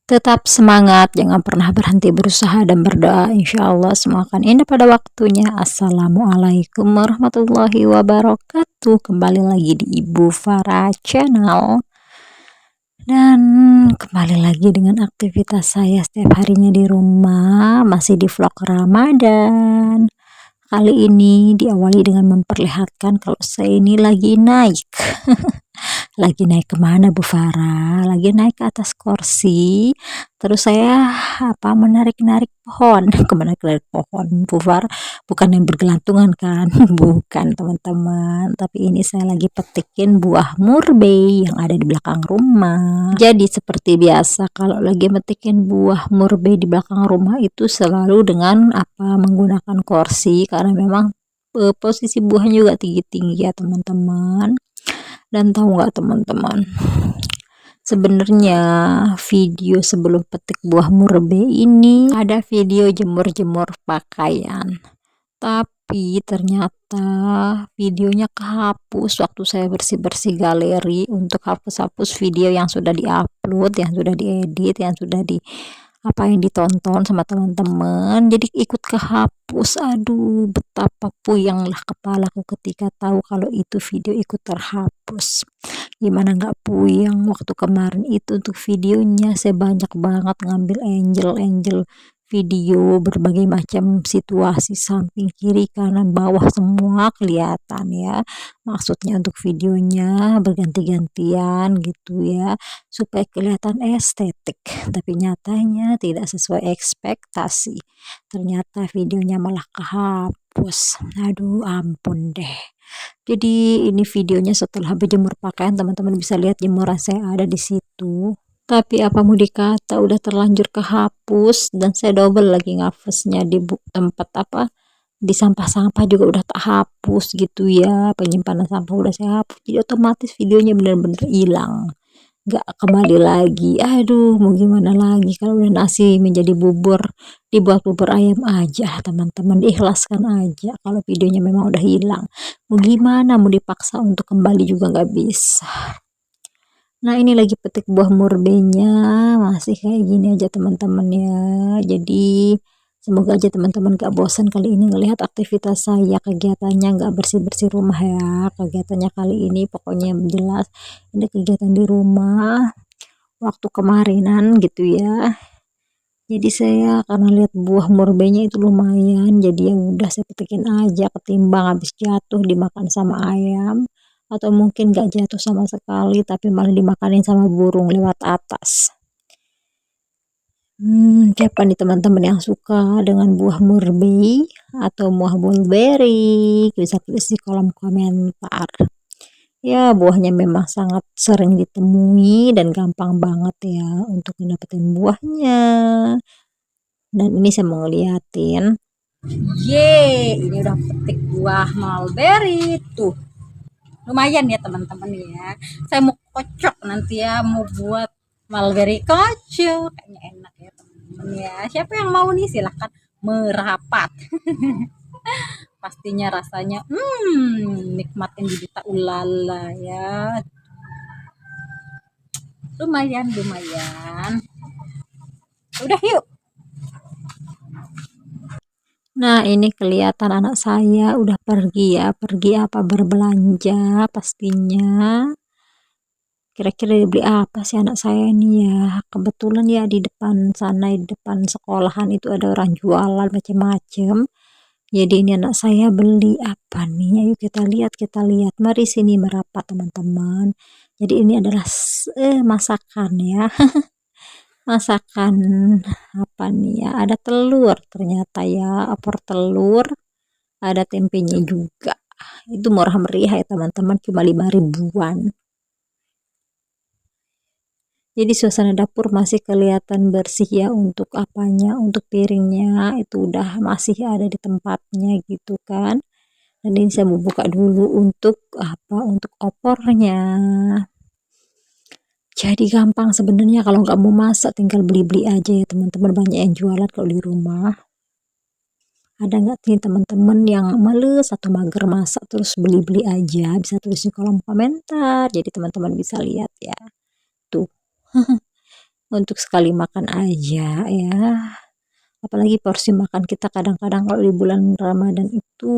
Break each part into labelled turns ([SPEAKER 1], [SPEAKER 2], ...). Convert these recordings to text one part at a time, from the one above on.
[SPEAKER 1] Tetap semangat, jangan pernah berhenti berusaha dan berdoa. Insya Allah semua akan indah pada waktunya. Assalamualaikum warahmatullahi wabarakatuh. Kembali lagi di Ibu Farah Channel. Dan kembali lagi dengan aktivitas saya setiap harinya di rumah, masih di vlog Ramadan. Kali ini diawali dengan memperlihatkan kalau saya ini lagi naik. Lagi naik kemana Bu Farah? Lagi naik ke atas kursi. Terus saya menarik-narik pohon. Menarik-narik pohon Bu Farah? Bukan yang bergelantungan kan? Bukan teman-teman. Tapi ini saya lagi petikin buah murbei yang ada di belakang rumah. Jadi seperti biasa kalau lagi metikin buah murbei di belakang rumah itu selalu dengan menggunakan kursi, karena memang posisi buahnya juga tinggi-tinggi ya teman-teman. Dan tahu nggak teman-teman, sebenarnya video sebelum petik buah murbei ini ada video jemur-jemur pakaian, tapi ternyata videonya kehapus waktu saya bersih-bersih galeri untuk hapus-hapus video yang sudah diupload, yang sudah diedit, yang sudah yang ditonton sama teman-teman, jadi ikut kehapus. Aduh, betapa puyenglah kepalaku ketika tahu kalau itu video ikut terhapus. Gimana nggak puyeng waktu kemarin itu untuk videonya. Saya banyak banget ngambil angel video, berbagai macam situasi, samping kiri kanan bawah semua kelihatan ya. Maksudnya untuk videonya berganti-gantian gitu ya, supaya kelihatan estetik, tapi nyatanya tidak sesuai ekspektasi. Ternyata videonya malah kehapus. Aduh, ampun deh. Jadi ini videonya setelah berjemur pakaian, teman-teman bisa lihat jemuran saya ada di situ. Tapi apa mau dikata, udah terlanjur kehapus, dan saya double lagi ngapusnya di tempat di sampah-sampah juga udah tak hapus gitu ya, penyimpanan sampah udah saya hapus, jadi otomatis videonya bener-bener hilang, nggak kembali lagi. Aduh, mau gimana lagi kalau udah nasi menjadi bubur, dibuat bubur ayam aja teman-teman, diikhlaskan aja kalau videonya memang udah hilang. Mau gimana, mau dipaksa untuk kembali juga nggak bisa. Nah, ini lagi petik buah murbeinya, masih kayak gini aja teman-teman ya. Jadi semoga aja teman-teman gak bosan kali ini ngelihat aktivitas saya, kegiatannya nggak bersih-bersih rumah ya. Kegiatannya kali ini pokoknya yang jelas ini kegiatan di rumah waktu kemarinan gitu ya. Jadi saya karena lihat buah murbeinya itu lumayan, jadi ya udah saya petikin aja, ketimbang habis jatuh dimakan sama ayam, atau mungkin gak jatuh sama sekali tapi malah dimakanin sama burung lewat atas. Siapa nih teman-teman yang suka dengan buah murbei atau buah mulberry? Bisa tulis di kolom komentar. Ya, buahnya memang sangat sering ditemui dan gampang banget ya untuk mendapatkan buahnya. Dan ini saya mau ngeliatin. Ini udah petik buah mulberry tuh. Lumayan ya teman-teman ya. Saya mau kocok nanti ya, mau buat mulberry kocok. Kayaknya enak ya teman-teman ya. Siapa yang mau nih silahkan merapat. Pastinya rasanya nikmatin di tak ulala ya. Lumayan. Udah yuk. Nah, ini kelihatan anak saya udah pergi ya, berbelanja pastinya. Kira-kira beli apa sih anak saya ini ya? Kebetulan ya di depan sana, di depan sekolahan itu ada orang jualan macam-macam. Jadi ini anak saya beli apa nih? Ayo kita lihat. Mari sini merapat teman-teman. Jadi ini adalah masakan ya. Masakan apa nih ya, ada telur ternyata ya, opor telur, ada tempenya juga. Itu murah meriah ya teman-teman, cuma 5 ribuan. Jadi suasana dapur masih kelihatan bersih ya, untuk untuk piringnya itu udah masih ada di tempatnya gitu kan. Dan ini saya mau buka dulu untuk untuk opornya. Jadi gampang sebenarnya kalau nggak mau masak, tinggal beli-beli aja ya teman-teman, banyak yang jualan kalau di rumah. Ada nggak nih teman-teman yang males atau mager masak terus beli-beli aja? Bisa tulis di kolom komentar, jadi teman-teman bisa lihat ya tuh. untuk sekali makan aja ya. Apalagi porsi makan kita kadang-kadang kalau di bulan Ramadan itu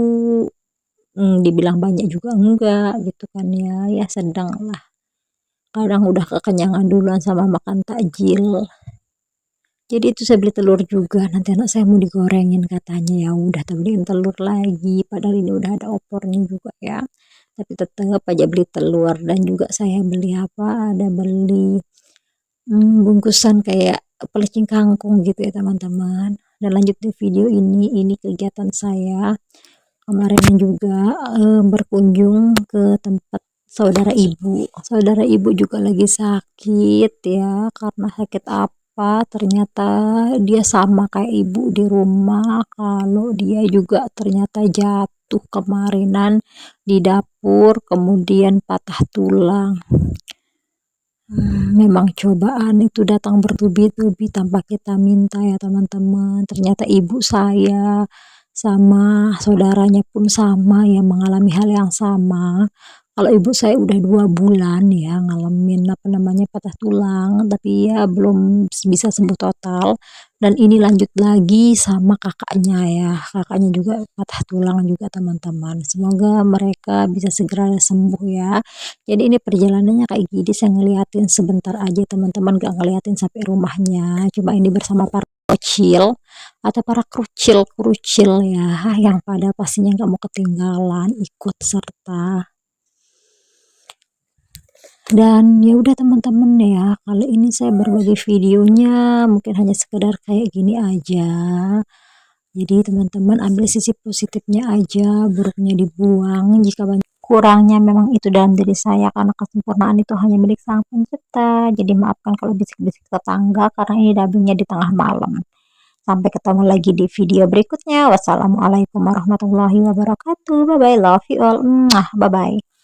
[SPEAKER 1] dibilang banyak juga enggak gitu kan ya, ya sedang lah. Kadang udah kekenyangan duluan sama makan takjil. Jadi itu saya beli telur juga, nanti anak saya mau digorengin katanya, ya udah beliin telur lagi, padahal ini udah ada opornya juga ya. Tapi tetap aja beli telur, dan juga saya beli apa, ada beli bungkusan kayak pelecing kangkung gitu ya teman-teman. Dan lanjut di video ini kegiatan saya kemarin juga berkunjung ke tempat saudara ibu. Saudara ibu juga lagi sakit ya, karena sakit apa ternyata dia sama kayak ibu di rumah, kalau dia juga ternyata jatuh kemarinan di dapur kemudian patah tulang. Memang cobaan itu datang bertubi-tubi tanpa kita minta ya teman-teman. Ternyata ibu saya sama saudaranya pun sama ya, mengalami hal yang sama. Kalau ibu saya udah 2 bulan ya ngalamin apa namanya patah tulang, tapi ya belum bisa sembuh total. Dan ini lanjut lagi sama kakaknya ya, kakaknya juga patah tulang juga teman-teman. Semoga mereka bisa segera sembuh ya. Jadi ini perjalanannya kayak gini, saya ngeliatin sebentar aja teman-teman, gak ngeliatin sampai rumahnya. Cuma ini bersama para kecil atau para kerucil ya, yang pada pastinya gak mau ketinggalan ikut serta. Dan ya udah teman-teman ya, kali ini saya berbagi videonya mungkin hanya sekedar kayak gini aja. Jadi teman-teman ambil sisi positifnya aja, buruknya dibuang. Jika banyak kurangnya memang itu dalam diri saya, karena kesempurnaan itu hanya milik Sang Pencipta. Jadi maafkan kalau bisik-bisik tetangga, karena ini dubbingnya di tengah malam. Sampai ketemu lagi di video berikutnya. Wassalamualaikum warahmatullahi wabarakatuh. Bye bye, love you all. Bye bye.